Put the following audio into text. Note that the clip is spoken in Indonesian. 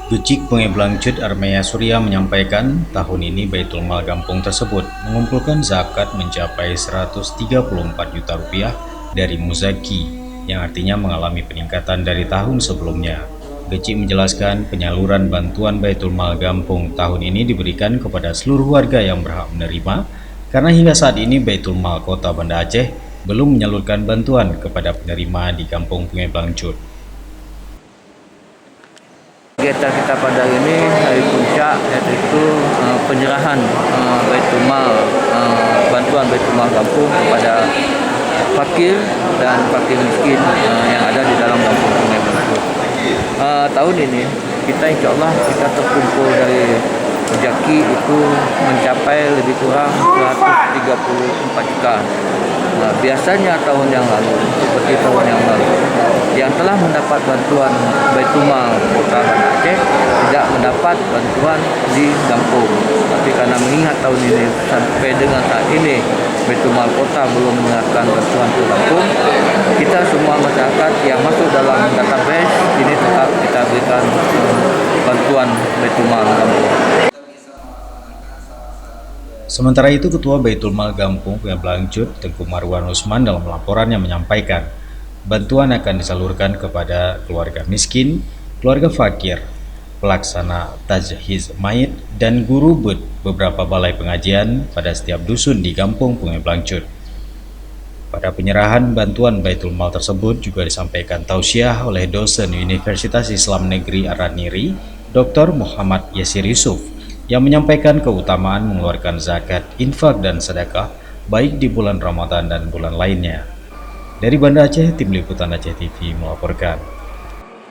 Gucik Pengeblangcut Armea Surya menyampaikan tahun ini Baitul Mal Gampung tersebut mengumpulkan zakat mencapai 134 juta rupiah dari muzaki, yang artinya mengalami peningkatan dari tahun sebelumnya. Gucik menjelaskan penyaluran bantuan Baitul Mal Gampung tahun ini diberikan kepada seluruh warga yang berhak menerima, karena hingga saat ini Baitul Mal Kota Banda Aceh belum menyalurkan bantuan kepada penerima di Kampung Pengeblangcut. Kegiatan kita pada hari ini hari puncak, yaitu penyerahan Baitul Mal, bantuan Baitul Mal Gampung kepada fakir dan fakir miskin yang ada di dalam kampung Sungai Bangkut. Tahun ini kita insya Allah kita terkumpul dari rezeki itu mencapai lebih kurang 134 juta. Biasanya tahun yang lalu, seperti tahun yang lalu, yang telah mendapat bantuan Baitul Mal Kota Banda Aceh tidak mendapat bantuan di kampung. Tapi karena mengingat tahun ini sampai dengan saat ini Baitul Mal Kota belum menyerahkan bantuan ke kampung, kita semua masyarakat yang masuk dalam database ini tetap kita berikan bantuan Baitul Mal Gampung. Sementara itu, Ketua Baitul Mal Gampung Pengeblangcut Tengku Marwan Usman dalam laporannya menyampaikan bantuan akan disalurkan kepada keluarga miskin, keluarga fakir, pelaksana tajhiz mayit, dan guru beberapa balai pengajian pada setiap dusun di Kampung Pengeblangcut. Pada penyerahan bantuan Baitul Mal tersebut juga disampaikan tausiah oleh dosen Universitas Islam Negeri Araniri, Dr. Muhammad Yasir Yusuf, yang menyampaikan keutamaan mengeluarkan zakat, infak, dan sedekah baik di bulan Ramadan dan bulan lainnya. Dari Banda Aceh, Tim Liputan Aceh TV melaporkan.